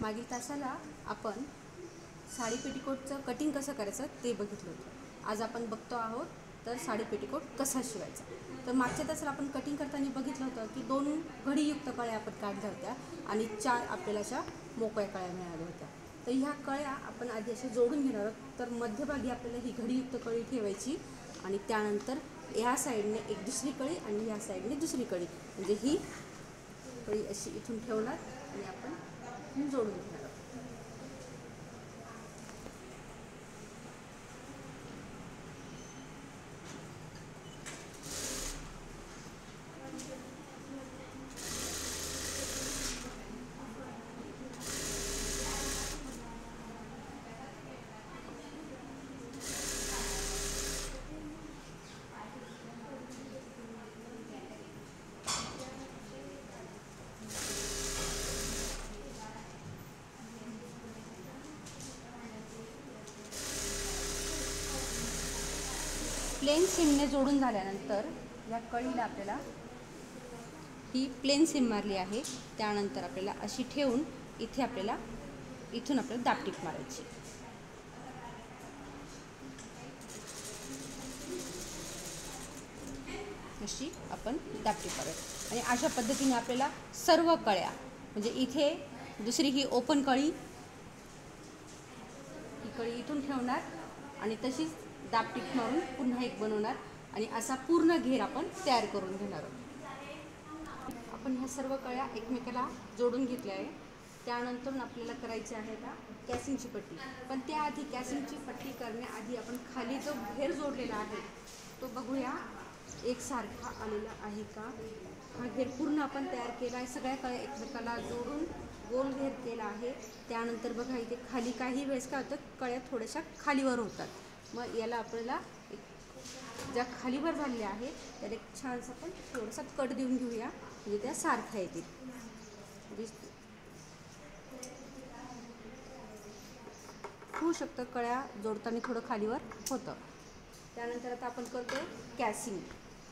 मागील तासाला आपण साडी पेटीकोटचं कटिंग कसं करायचं ते बघितलं होतं. आज आपण बघतो आहोत तर साडी पेटीकोट कसा शिवायचा. तर मागच्या तासाला आपण कटिंग करताना बघितलं होतं की 2 घडीयुक्त कळ्या आपण काढल्या होत्या आणि 4 आपल्याला अशा मोकळ्या कळ्या मिळाल्या होत्या. तर ह्या कळ्या आपण आधी अशा जोडून घेणार आहोत. तर मध्यभागी आपल्याला ही घडीयुक्त कळी ठेवायची आणि त्यानंतर ह्या साईडने एक दुसरी कळी आणि ह्या साईडने दुसरी कळी, म्हणजे ही कळी अशी इथून ठेवणार आणि आपण जोडून घेणार. प्लेन सीमने जोडून झाल्यानंतर या कळीला आपल्याला ही प्लेन सीम मारली आहे. त्यानंतर आपल्याला अशी ठेवून इथे आपल्याला इथून आपल्याला दापटीप मारायची. अशी आपण दापटीप मारायची आणि अशा पद्धतीने आपल्याला सर्व कळ्या, म्हणजे इथे दुसरी ही ओपन कळी, ही कळी इथून ठेवणार आणि तशीच दापटीप मारून पुन्हा एक बनवणार आणि असा पूर्ण घेर आपण तयार करून घेणार आहोत. आपण ह्या सर्व कळ्या एकमेकाला जोडून घेतल्या आहे. त्यानंतर आपल्याला करायची आहे आता कॅसिंगची पट्टी. पण त्याआधी कॅसिंगची पट्टी करण्याआधी आपण खाली जो घेर जोडलेला आहे तो बघूया एकसारखा आलेला आहे का. हा घेर पूर्ण आपण तयार केला आहे. सगळ्या कळ्या एकमेकाला जोडून गोल घेर केला आहे. त्यानंतर बघा इथे खाली काही वेळेस काय होतं, कळ्या थोड्याशा खालीवर होतात. मग याला आपल्याला ज्या खालीवर झालेल्या आहे त्याला एक छानसा आपण थोडासा कट देऊन घेऊया, म्हणजे त्या सारख्या येतील. होऊ शकतं कळ्या जोडताना थोडं खालीवर होतं. त्यानंतर आता आपण करतो कॅसिंग.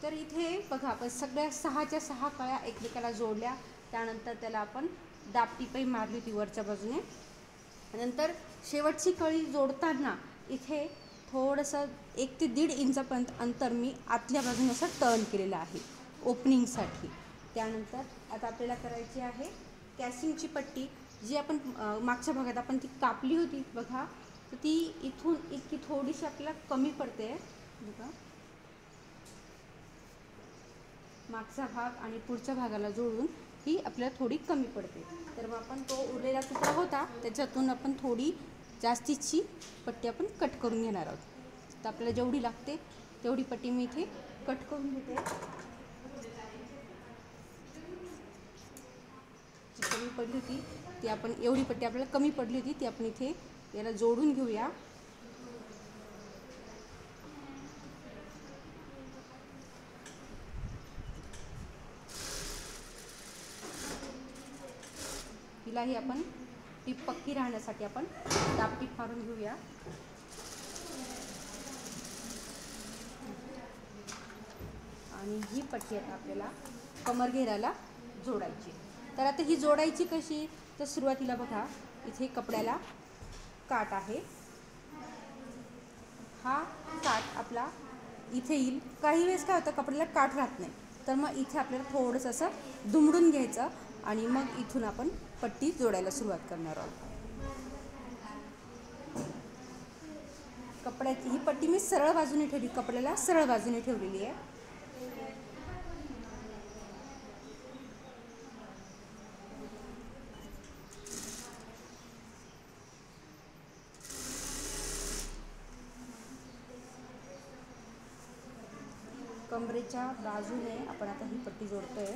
तर इथे बघा आपण सगळ्या 6च्या 6 कळ्या एकमेकाला जोडल्या. त्यानंतर त्याला आपण दापटीपही मारली होती वरच्या बाजूने. नंतर शेवटची कळी जोडताना इथे थोडंसं 1 ते 1.5 इंचापर्यंत अंतर मी आतल्या बाजूने असं टर्न केलेलं आहे ओपनिंगसाठी. त्यानंतर आता आपल्याला करायची आहे कॅसिंगची पट्टी. जी आपण मागच्या भागात आपण ती कापली होती बघा, तर ती इथून इतकी थोडीशी आपल्याला कमी पडते बघा. मागचा भाग आणि पुढच्या भागाला जोडून ही आपल्याला थोडी कमी पडते. तर मग आपण तो उरलेला तुकडा होता त्याच्यातून आपण थोडी जास्तीची पट्टी आपण कट करून घेणार आहोत. तर आपल्याला जेवढी लागते तेवढी पट्टी मी इथे कट करून घेते. जी कमी पडली होती ती आपण, एवढी पट्टी आपल्याला कमी पडली होती ती आपण इथे याला जोडून घेऊया. हिलाही आपण टीप पक्की राहण्यासाठी आपण दापटीप मारून घेऊया. आणि ही पट्टी आता आपल्याला कमर घेराला जोडायची. तर आता ही जोडायची कशी, तर सुरुवातीला बघा इथे कपड्याला काठ आहे. हा काठ आपला इथे येईल. काही वेळेस काय होतं कपड्याला काठ राहत नाही, तर मग इथे आपल्याला थोडंसं असं दुमडून घ्यायचं आणि मग इथून आपण पट्टी जोडायला सुरुवात करणार आहोत. कपड्याची ही पट्टी मी सरळ बाजूने ठेवली, कपड्याला सरळ बाजूने ठेवलेली आहे. कमरेच्या बाजूने आपण आता ही पट्टी जोडतोय.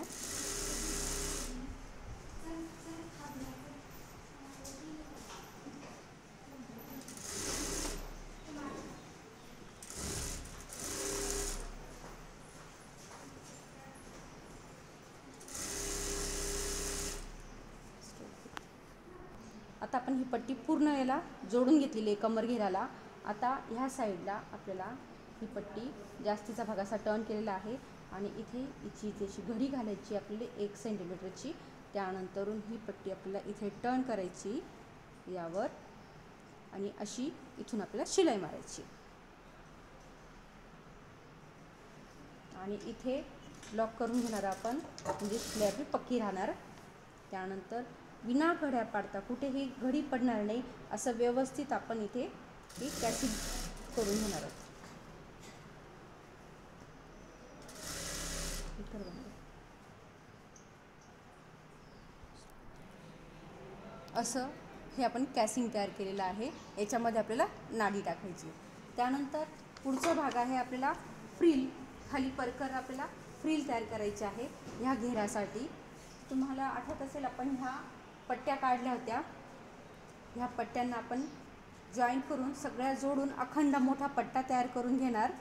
आता आपण ही पट्टी पूर्ण याला जोडून घेतलेली आहे कमर घेराला. आता ह्या साईडला आपल्याला ही पट्टी जास्तीचा भाग असा टर्न केलेला आहे आणि इथे हिची जशी घडी घालायची आपल्याला 1 सेंटीमीटरची, त्यानंतरून ही पट्टी आपल्याला इथे टर्न करायची यावर आणि अशी इथून आपल्याला शिलाई मारायची आणि इथे लॉक करून घेणार आपण, म्हणजे शिलाई आपली पक्की राहणार. त्यानंतर विना घड्या पाडता, कुठेही घडी पडणार नाही असं व्यवस्थित आपण इथे ही कॅसिंग करून घेणार आहोत. असं हे आपण कॅसिंग तयार केलेलं आहे. याच्यामध्ये आपल्याला नाडी टाकायची. त्यानंतर पुढचा भाग आहे आपल्याला फ्रिल. खाली परकर आपल्याला फ्रिल तयार करायची आहे ह्या घेरासाठी. तुम्हाला आठवत असेल आपण ह्या पट्ट्या काढल्या होत्या. ह्या पट्ट्यांना आपण जॉईंट करून सगळ्या जोडून अखंड मोठा पट्टा तयार करून घेणार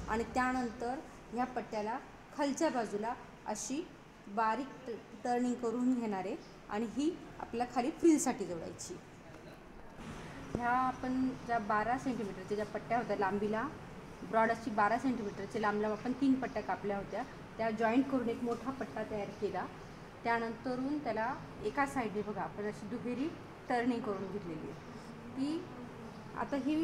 आणि त्यानंतर ह्या पट्ट्याला खालच्या बाजूला अशी बारीक टर्निंग करून घेणार आहे आणि ही आपल्याला खाली फ्रिलसाठी जोडायची. ह्या आपण ज्या 12 सेंटीमीटरच्या ज्या पट्ट्या होत्या लांबीला, ब्रॉड अशी 12 सेंटीमीटरचे लांब आपण 3 पट्ट्या कापल्या होत्या, त्या जॉईंट करून एक मोठा पट्टा तयार केला. त्यानंतरून त्याला एका साईडने बघा आपण अशी दुहेरी टर्निंग करून घेतलेली आहे. ती आता ही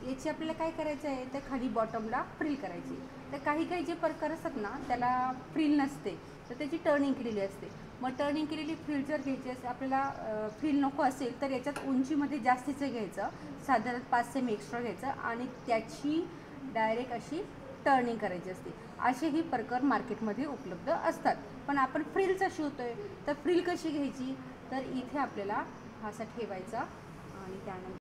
याची आपल्याला काय करायचं आहे, तर खाली बॉटमला फ्रिल करायची. तर काही काही जे प्रकार असतात ना त्याला फ्रिल नसते, तर त्याची टर्निंग केलेली असते. मग टर्निंग केलेली फ्रिल जर घ्यायची असेल, आपल्याला फ्रिल नको असेल तर याच्यात उंचीमध्ये जास्तीचं घ्यायचं, साधारण 5 सेमी एक्स्ट्रा घ्यायचं आणि त्याची डायरेक्ट अशी टर्निंग करायची असते. असेही प्रकार मार्केटमध्ये उपलब्ध असतात. पण आपण फ्रिलचा शिवतोय तर फ्रिल कशी घ्यायची, तर इथे आपल्याला हा असा ठेवायचा आणि त्यानंतर